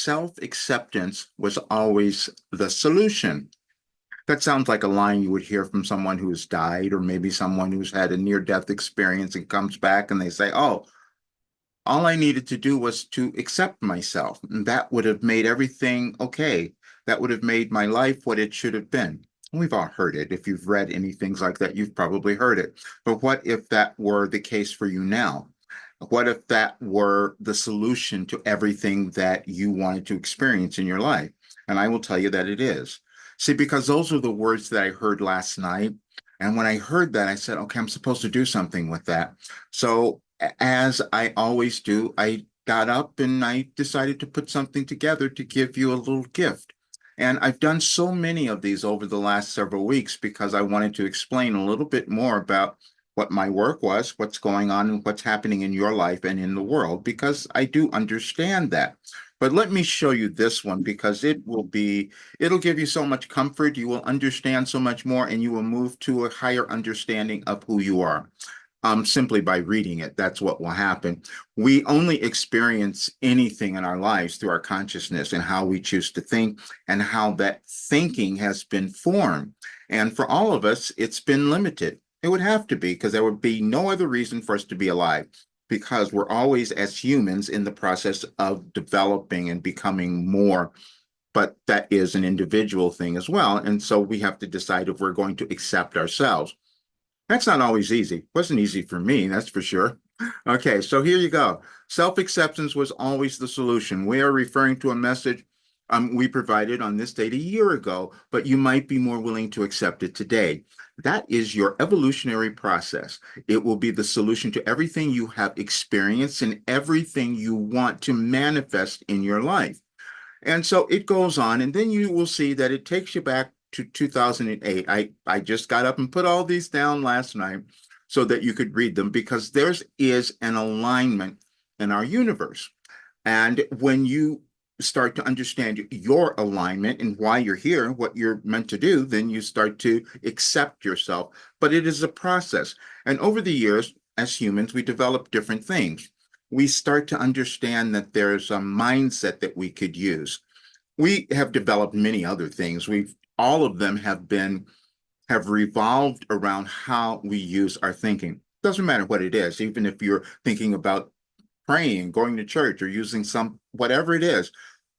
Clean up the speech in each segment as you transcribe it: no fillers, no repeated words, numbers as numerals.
self-acceptance was always the solution. That sounds like a line you would hear from someone who's died, or maybe someone who's had a near-death experience and comes back and they say, "Oh, all I needed to do was to accept myself, and that would have made everything okay. That would have made my life what it should have been." We've all heard it. If you've read any things like that, you've probably heard it. But what if that were the case for you now? What if that were the solution to everything that you wanted to experience in your life? And I will tell you that it is. See, because those are the words that I heard last night. And when I heard that, I said, okay, I'm supposed to do something with that. So, as I always do, I got up and I decided to put something together to give you a little gift. And I've done so many of these over the last several weeks because I wanted to explain a little bit more about what my work was, what's going on, and what's happening in your life and in the world, because I do understand that. But let me show you this one because it'll give you so much comfort. You will understand so much more, and you will move to a higher understanding of who you are. Simply by reading it, that's what will happen. We only experience anything in our lives through our consciousness and how we choose to think and how that thinking has been formed. And for all of us, it's been limited. It would have to be because there would be no other reason for us to be alive because we're always, as humans, in the process of developing and becoming more. But that is an individual thing as well. And so we have to decide if we're going to accept ourselves. That's not always easy. It wasn't easy for me, that's for sure. Okay, so here you go. Self-acceptance was always the solution. We are referring to a message we provided on this date a year ago, but you might be more willing to accept it today. That is your evolutionary process. It will be the solution to everything you have experienced and everything you want to manifest in your life. And so it goes on, and then you will see that it takes you back to 2008. I just got up and put all these down last night so that you could read them because there is an alignment in our universe. And when you start to understand your alignment and why you're here, what you're meant to do, then you start to accept yourself. But it is a process. And over the years, as humans, we develop different things. We start to understand that there's a mindset that we could use. We have developed many other things. All of them have revolved around how we use our thinking. Doesn't matter what it is, even if you're thinking about praying, going to church, or using whatever it is,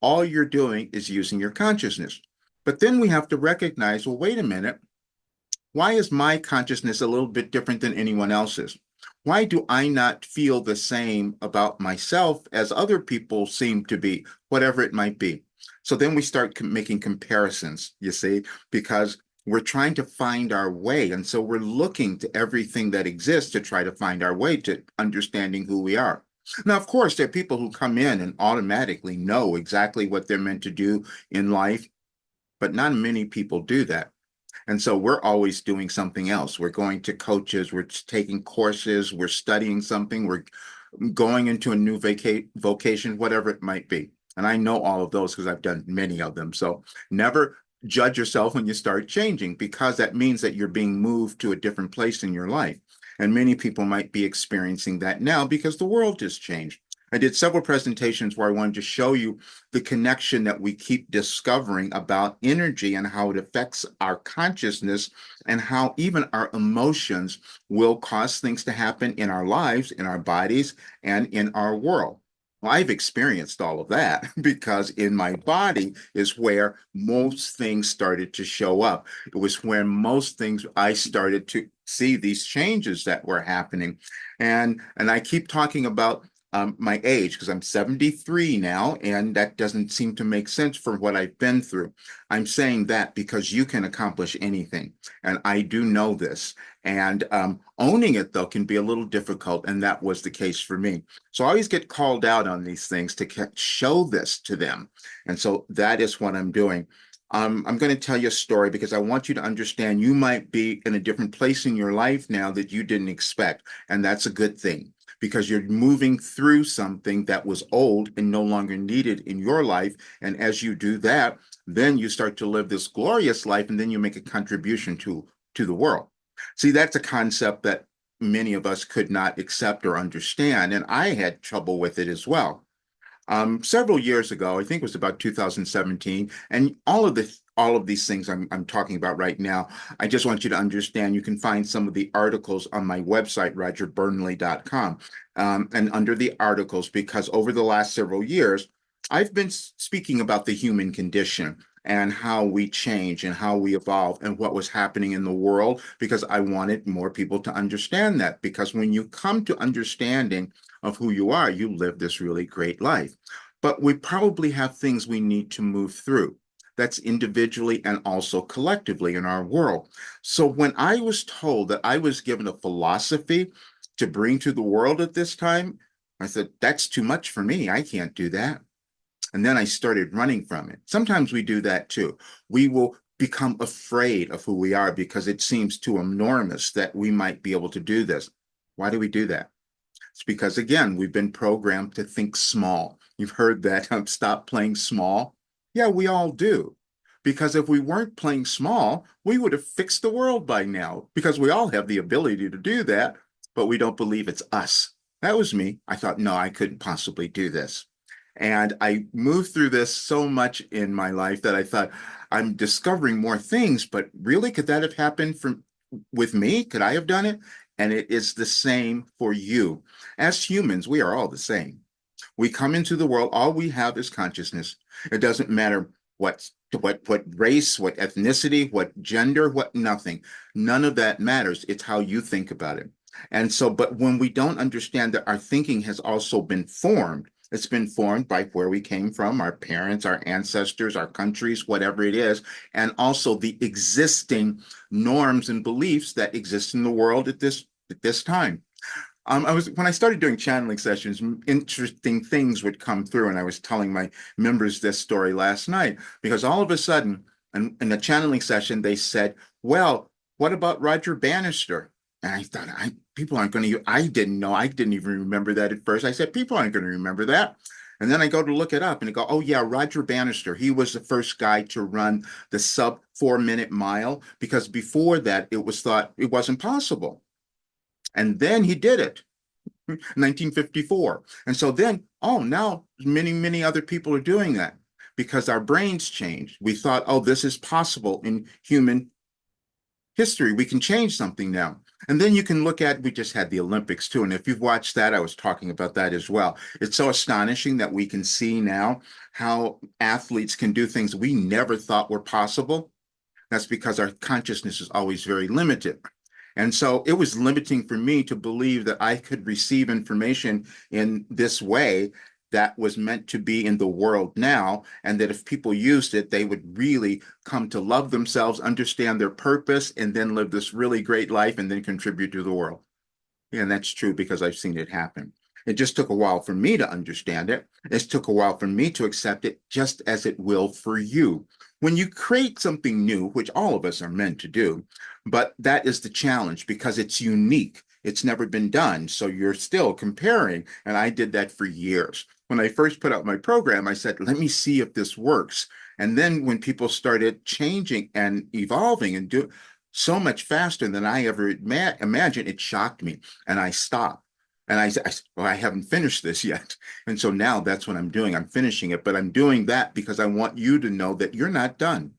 all you're doing is using your consciousness. But then we have to recognize, well, wait a minute, why is my consciousness a little bit different than anyone else's? Why do I not feel the same about myself as other people seem to be, whatever it might be? So then we start making comparisons, you see, because we're trying to find our way. And so we're looking to everything that exists to try to find our way to understanding who we are. Now, of course, there are people who come in and automatically know exactly what they're meant to do in life, but not many people do that. And so we're always doing something else. We're going to coaches, we're taking courses, we're studying something, we're going into a new vocation, whatever it might be. And I know all of those because I've done many of them. So never judge yourself when you start changing because that means that you're being moved to a different place in your life. And many people might be experiencing that now because the world has changed. I did several presentations where I wanted to show you the connection that we keep discovering about energy and how it affects our consciousness and how even our emotions will cause things to happen in our lives, in our bodies, and in our world. Well, I've experienced all of that because in my body is where most things started to show up. It was where most things I started to see these changes that were happening. And I keep talking about my age because I'm 73 now, and that doesn't seem to make sense for what I've been through. I'm saying that because you can accomplish anything, and I do know this. And owning it, though, can be a little difficult, and that was the case for me. So I always get called out on these things to show this to them. And so that is what I'm doing. I'm going to tell you a story because I want you to understand you might be in a different place in your life now that you didn't expect, and that's a good thing because you're moving through something that was old and no longer needed in your life. And as you do that, then you start to live this glorious life, and then you make a contribution to the world. See, that's a concept that many of us could not accept or understand, and I had trouble with it as well. Several years ago. I think it was about 2017, and all of these things I'm talking about right now. I just want you to understand. You can find some of the articles on my website, rogerburnley.com, and under the articles, because over the last several years, I've been speaking about the human condition and how we change and how we evolve and what was happening in the world, because I wanted more people to understand that. Because when you come to understanding of who you are, you live this really great life. But we probably have things we need to move through. That's individually and also collectively in our world. So when I was told that I was given a philosophy to bring to the world at this time, I said, that's too much for me. I can't do that. And then I started running from it. Sometimes we do that too. We will become afraid of who we are because it seems too enormous that we might be able to do this. Why do we do that? It's because, again, we've been programmed to think small. You've heard that, stop playing small. Yeah, we all do. Because if we weren't playing small, we would have fixed the world by now, because we all have the ability to do that, but we don't believe it's us. That was me. I thought, no, I couldn't possibly do this. And I moved through this so much in my life that I thought, I'm discovering more things, but really, could that have happened with me? Could I have done it? And it is the same for you. As humans, we are all the same. We come into the world, all we have is consciousness. It doesn't matter what race, what ethnicity, what gender, what nothing. None of that matters. It's how you think about it. And so, but when we don't understand that our thinking has also been formed, it's been formed by where we came from, our parents, our ancestors, our countries, whatever it is, and also the existing norms and beliefs that exist in the world at this time. I was when I started doing channeling sessions, interesting things would come through, and I was telling my members this story last night because all of a sudden, in the channeling session, they said, "Well, what about Roger Bannister?" And I thought, people aren't going to. I didn't know. I didn't even remember that at first. I said, people aren't going to remember that. And then I go to look it up, and I go, "Oh yeah, Roger Bannister. He was the first guy to run the sub 4 minute mile because before that, it was thought it wasn't possible." And then he did it, 1954. And so then, oh, now many, many other people are doing that because our brains changed. We thought, oh, this is possible in human history. We can change something now. And then you can look at, we just had the Olympics too. And if you've watched that, I was talking about that as well. It's so astonishing that we can see now how athletes can do things we never thought were possible. That's because our consciousness is always very limited. And so it was limiting for me to believe that I could receive information in this way that was meant to be in the world now, and that if people used it, they would really come to love themselves, understand their purpose, and then live this really great life and then contribute to the world. Yeah, and that's true because I've seen it happen. It just took a while for me to understand it. It took a while for me to accept it, just as it will for you. When you create something new, which all of us are meant to do, but that is the challenge because it's unique. It's never been done. So you're still comparing. And I did that for years. When I first put out my program, I said, let me see if this works. And then when people started changing and evolving and do so much faster than I ever imagined, it shocked me. And I stopped. And I said, well, I haven't finished this yet. And so now that's what I'm doing. I'm finishing it, but I'm doing that because I want you to know that you're not done.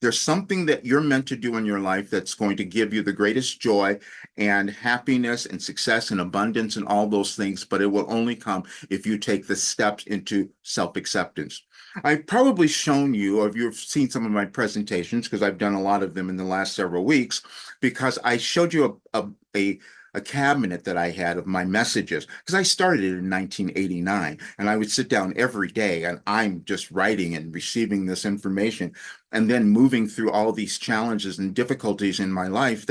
There's something that you're meant to do in your life that's going to give you the greatest joy and happiness and success and abundance and all those things, but it will only come if you take the steps into self-acceptance. I've probably shown you, or if you've seen some of my presentations, because I've done a lot of them in the last several weeks, because I showed you a cabinet that I had of my messages because I started in 1989 and I would sit down every day and I'm just writing and receiving this information and then moving through all these challenges and difficulties in my life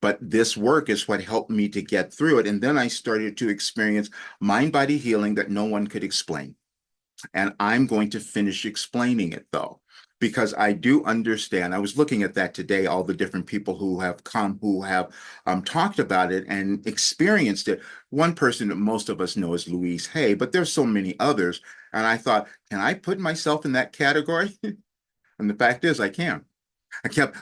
but this work is what helped me to get through it. And then I started to experience mind-body healing that no one could explain. And I'm going to finish explaining it though, because I do understand. I was looking at that today, all the different people who have come, who have talked about it and experienced it. One person that most of us know is Louise Hay, but there's so many others. And I thought, can I put myself in that category? And the fact is, I can. I kept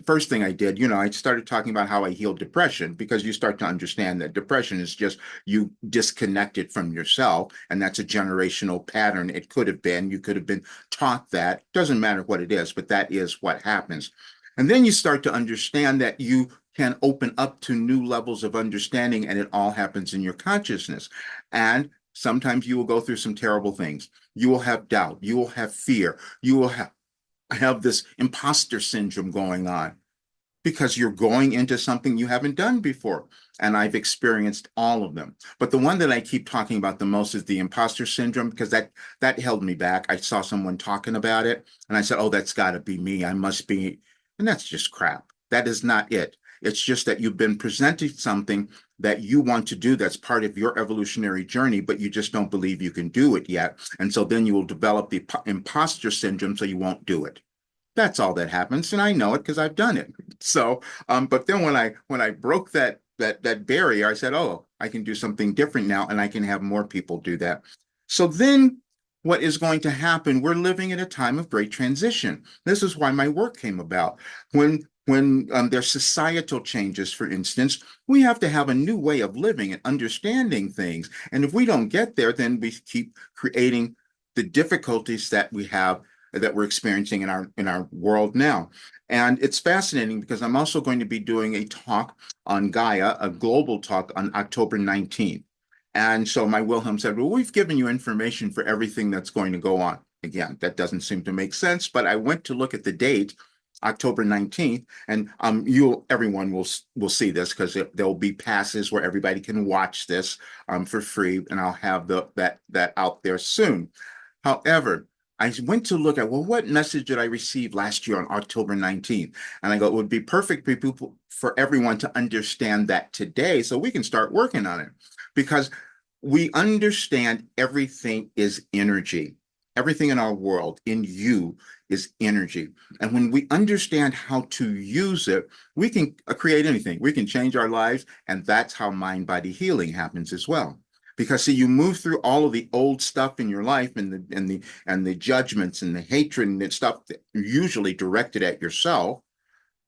first thing I did, I started talking about how I healed depression because you start to understand that depression is just you disconnected from yourself, and that's a generational pattern. It could have been, you could have been taught that. Doesn't matter what it is, but that is what happens. And then you start to understand that you can open up to new levels of understanding, and it all happens in your consciousness. And sometimes you will go through some terrible things. You will have doubt, you will have fear, you will have this imposter syndrome going on because you're going into something you haven't done before. And I've experienced all of them. But the one that I keep talking about the most is the imposter syndrome because that held me back. I saw someone talking about it and I said, "Oh, that's got to be me. I must be." And that's just crap. That is not it. It's just that you've been presented something that you want to do that's part of your evolutionary journey, but you just don't believe you can do it yet. And so then you will develop the imposter syndrome, so you won't do it. That's all that happens, and I know it because I've done it. So, but then when I broke that barrier, I said, "Oh, I can do something different now, and I can have more people do that." So then, what is going to happen? We're living in a time of great transition. This is why my work came about. When there's societal changes, for instance, we have to have a new way of living and understanding things. And if we don't get there, then we keep creating the difficulties that we're experiencing in our world now. And it's fascinating because I'm also going to be doing a talk on Gaia, a global talk on October 19th. And so my Wilhelm said, "Well, we've given you information for everything that's going to go on." Again, that doesn't seem to make sense, but I went to look at the date, October 19th, and everyone will see this because there'll be passes where everybody can watch this for free, and I'll have that out there soon. However, I went to look at, well, what message did I receive last year on October 19th? And I go, it would be perfect for everyone to understand that today so we can start working on it. Because we understand everything is energy. Everything in our world, in you, is energy. And when we understand how to use it, we can create anything. We can change our lives. And that's how mind-body healing happens as well. Because see, you move through all of the old stuff in your life and the judgments and the hatred and the stuff that are usually directed at yourself,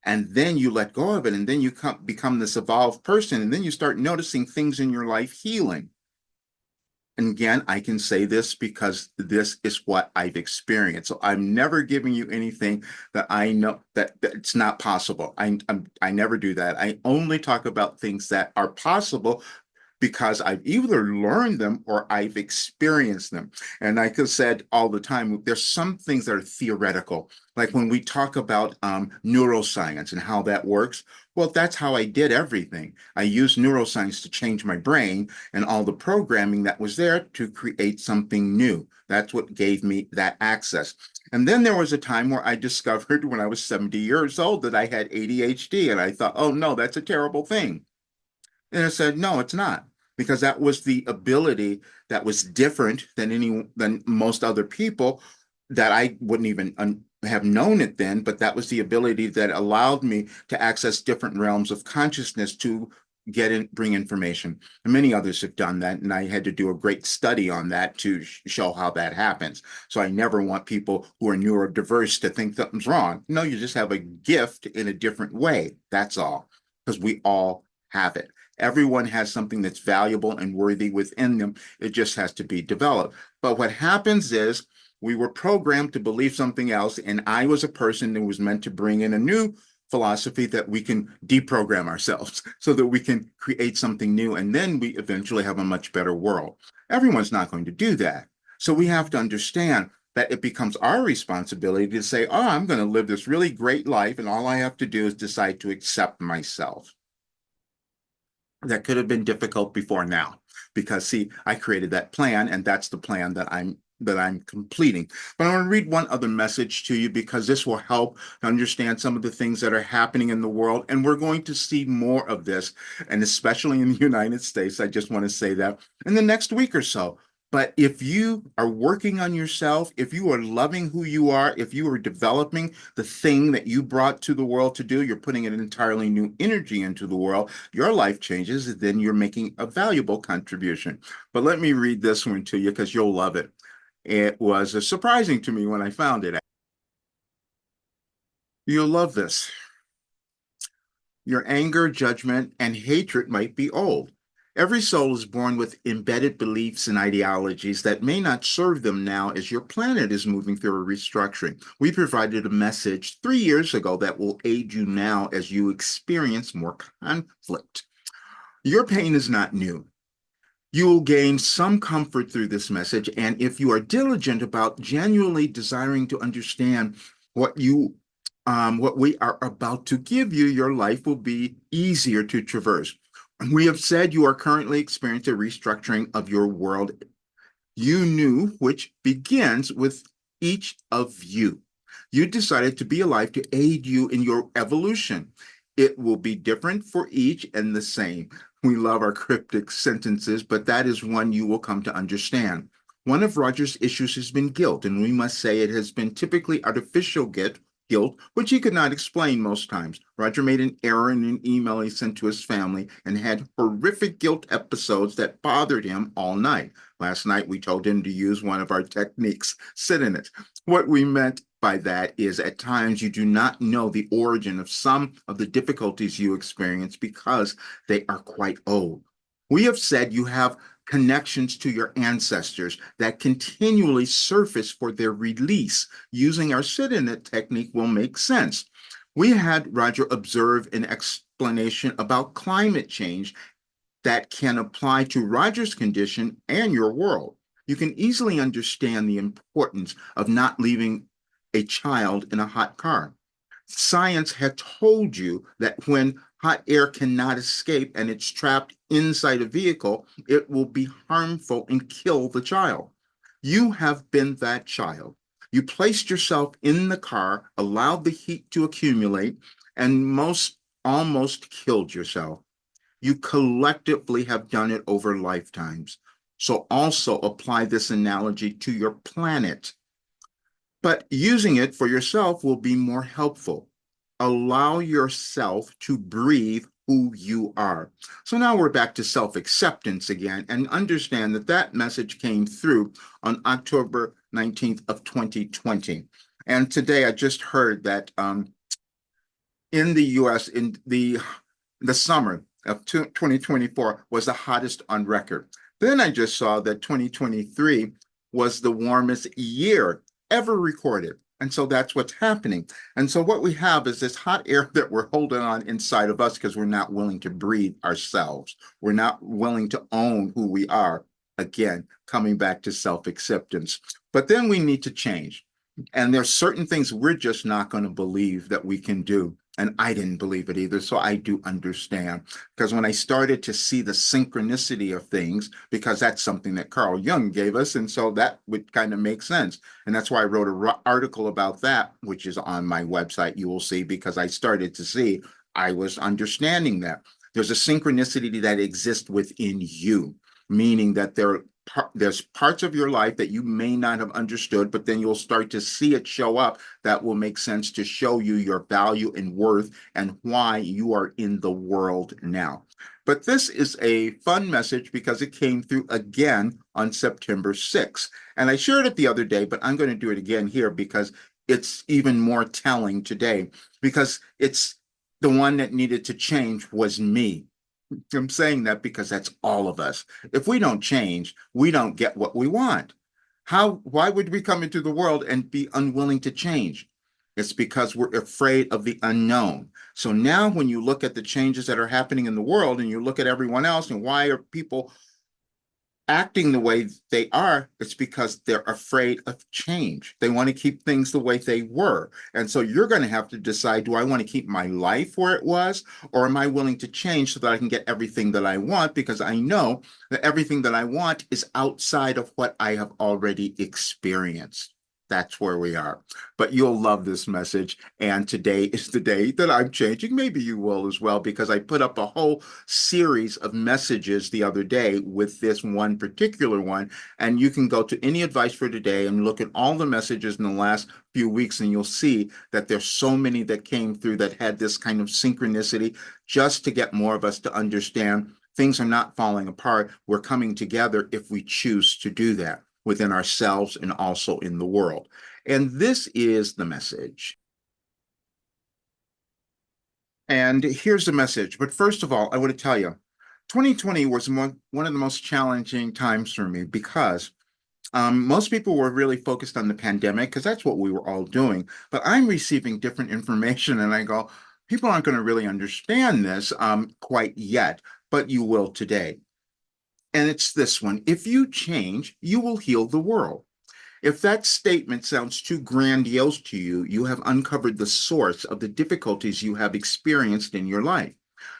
and then you let go of it, and then you become this evolved person, and then you start noticing things in your life healing. And again, I can say this because this is what I've experienced. So I'm never giving you anything that I know that it's not possible. I never do that. I only talk about things that are possible because I've either learned them or I've experienced them. And like I said all the time, there's some things that are theoretical. Like when we talk about neuroscience and how that works, well, that's how I did everything. I used neuroscience to change my brain and all the programming that was there to create something new. That's what gave me that access. And then there was a time where I discovered when I was 70 years old that I had ADHD, and I thought, oh no, that's a terrible thing. And I said, no, it's not, because that was the ability that was different than most other people that I wouldn't even have known it then, but that was the ability that allowed me to access different realms of consciousness to bring information. And many others have done that, and I had to do a great study on that to show how that happens. So I never want people who are neurodiverse to think something's wrong. No, you just have a gift in a different way. That's all, because we all have it. Everyone has something that's valuable and worthy within them. It just has to be developed. But what happens is we were programmed to believe something else, and I was a person that was meant to bring in a new philosophy that we can deprogram ourselves so that we can create something new, and then we eventually have a much better world. Everyone's not going to do that. So we have to understand that it becomes our responsibility to say, oh, I'm going to live this really great life, and all I have to do is decide to accept myself. That could have been difficult before now because see, I created that plan, and that's the plan that I'm completing. But I want to read one other message to you because this will help to understand some of the things that are happening in the world, and we're going to see more of this, and especially in the United States. I just want to say that in the next week or so. But if you are working on yourself, if you are loving who you are, if you are developing the thing that you brought to the world to do, you're putting an entirely new energy into the world, your life changes, then you're making a valuable contribution. But let me read this one to you because you'll love it. It was surprising to me when I found it. You'll love this. Your anger, judgment, and hatred might be old. Every soul is born with embedded beliefs and ideologies that may not serve them now as your planet is moving through a restructuring. We provided a message 3 years ago that will aid you now as you experience more conflict. Your pain is not new. You will gain some comfort through this message, and if you are diligent about genuinely desiring to understand what you what we are about to give you, your life will be easier to traverse. We have said you are currently experiencing a restructuring of your world you knew, which begins with each of you. You decided to be alive to aid you in your evolution. It will be different for each and the same. We love our cryptic sentences, but that is one you will come to understand. One of Roger's issues has been guilt, and we must say it has been typically artificial guilt, which he could not explain most times. Roger made an error in an email he sent to his family and had horrific guilt episodes that bothered him all night. Last night, we told him to use one of our techniques, sit in it. What we meant by that is at times you do not know the origin of some of the difficulties you experience because they are quite old. We have said you have connections to your ancestors that continually surface for their release. Using our sit in it technique will make sense. We had Roger observe an explanation about climate change that can apply to Roger's condition and your world. You can easily understand the importance of not leaving a child in a hot car. Science had told you that when hot air cannot escape and it's trapped inside a vehicle, it will be harmful and kill the child. You have been that child. You placed yourself in the car, allowed the heat to accumulate, and most almost killed yourself. You collectively have done it over lifetimes. So also apply this analogy to your planet. But using it for yourself will be more helpful. Allow yourself to breathe who you are. So now we're back to self-acceptance again, and understand that that message came through on October 19th of 2020. And today I just heard that in the US, in the summer of 2024 was the hottest on record. Then I just saw that 2023 was the warmest year ever recorded. And so that's what's happening. And so what we have is this hot air that we're holding on inside of us because we're not willing to breathe ourselves. We're not willing to own who we are. Again, coming back to self-acceptance. But then we need to change. And there's certain things we're just not going to believe that we can do. And I didn't believe it either. So I do understand. Because when I started to see the synchronicity of things, because that's something that Carl Jung gave us. And so that would kind of make sense. And that's why I wrote an article about that, which is on my website, you will see, because I started to see, I was understanding that. There's a synchronicity that exists within you, meaning that there's parts of your life that you may not have understood, but then you'll start to see it show up that will make sense to show you your value and worth and why you are in the world now. But this is a fun message because it came through again on September 6th. And I shared it the other day, but I'm going to do it again here because it's even more telling today, because it's the one that needed to change was me. I'm saying that because that's all of us. If we don't change, we don't get what we want. Why would we come into the world and be unwilling to change? It's because we're afraid of the unknown. So now when you look at the changes that are happening in the world and you look at everyone else and why are people acting the way they are, it's because they're afraid of change. They want to keep things the way they were. And so you're going to have to decide, do I want to keep my life where it was, or am I willing to change so that I can get everything that I want? Because I know that everything that I want is outside of what I have already experienced. That's where we are. But you'll love this message. And today is the day that I'm changing. Maybe you will as well, because I put up a whole series of messages the other day with this one particular one. And you can go to any advice for today and look at all the messages in the last few weeks, and you'll see that there's so many that came through that had this kind of synchronicity just to get more of us to understand things are not falling apart. We're coming together if we choose to do that within ourselves and also in the world. And this is the message. And here's the message. But first of all, I want to tell you, 2020 was one of the most challenging times for me because most people were really focused on the pandemic because that's what we were all doing. But I'm receiving different information, and I go, people aren't going to really understand this quite yet, but you will today. And it's this one: if you change, you will heal the world. If that statement sounds too grandiose to you, you have uncovered the source of the difficulties you have experienced in your life.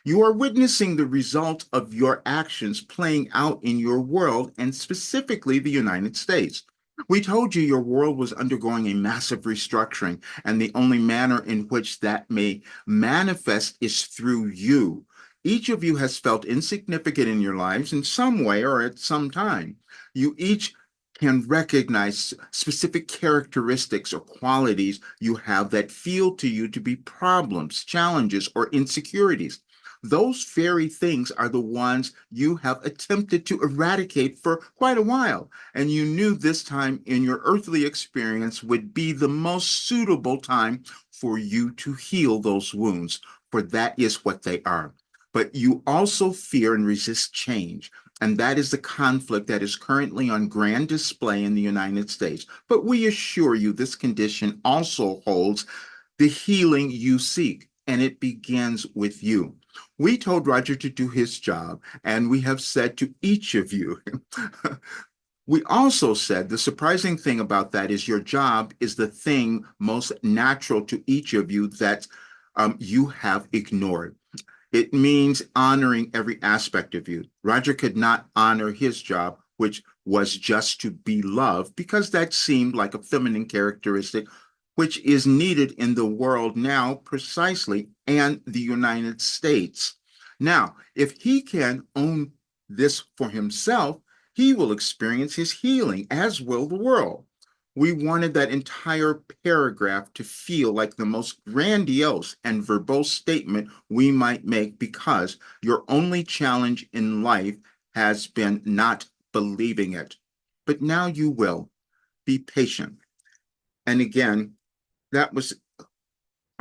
You are witnessing the result of your actions playing out in your world, and specifically the United States. We told you your world was undergoing a massive restructuring, and the only manner in which that may manifest is through you. Each of you has felt insignificant in your lives in some way or at some time. You each can recognize specific characteristics or qualities you have that feel to you to be problems, challenges, or insecurities. Those very things are the ones you have attempted to eradicate for quite a while, and you knew this time in your earthly experience would be the most suitable time for you to heal those wounds, for that is what they are. But you also fear and resist change. And that is the conflict that is currently on grand display in the United States. But we assure you this condition also holds the healing you seek, and it begins with you. We told Roger to do his job, and we have said to each of you, we also said the surprising thing about that is your job is the thing most natural to each of you that you have ignored. It means honoring every aspect of you. Roger could not honor his job, which was just to be loved, because that seemed like a feminine characteristic, which is needed in the world now precisely, and the United States. Now, if he can own this for himself, he will experience his healing, as will the world. We wanted that entire paragraph to feel like the most grandiose and verbose statement we might make because your only challenge in life has been not believing it. But now you will. Be patient. And again, that was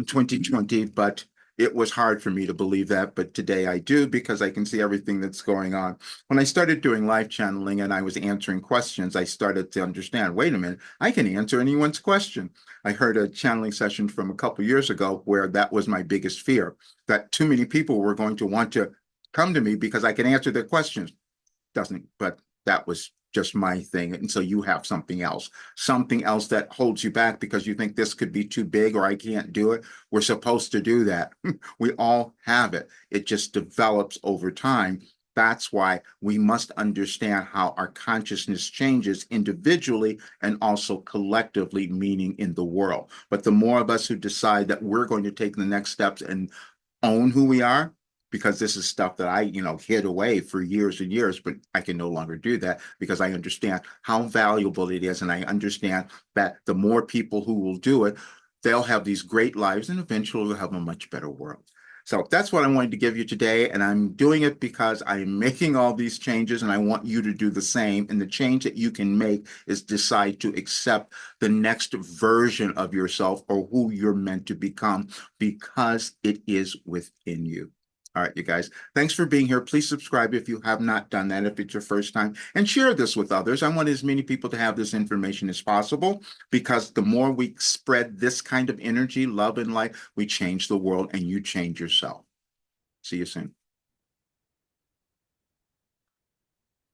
2020, but it was hard for me to believe that. But today I do because I can see everything that's going on. When I started doing live channeling and I was answering questions, I started to understand, wait a minute, I can answer anyone's question. I heard a channeling session from a couple years ago where that was my biggest fear, that too many people were going to want to come to me because I can answer their questions. Doesn't, but that was just my thing. And so you have something else that holds you back because you think this could be too big or I can't do it. We're supposed to do that. We all have it. It just develops over time. That's why we must understand how our consciousness changes individually and also collectively, meaning in the world. But the more of us who decide that we're going to take the next steps and own who we are, because this is stuff that I, hid away for years and years, but I can no longer do that because I understand how valuable it is. And I understand that the more people who will do it, they'll have these great lives and eventually we'll have a much better world. So that's what I wanted to give you today. And I'm doing it because I'm making all these changes and I want you to do the same. And the change that you can make is decide to accept the next version of yourself or who you're meant to become because it is within you. All right, you guys, thanks for being here. Please subscribe if you have not done that, if it's your first time, and share this with others. I want as many people to have this information as possible because the more we spread this kind of energy, love, and light, we change the world and you change yourself. See you soon.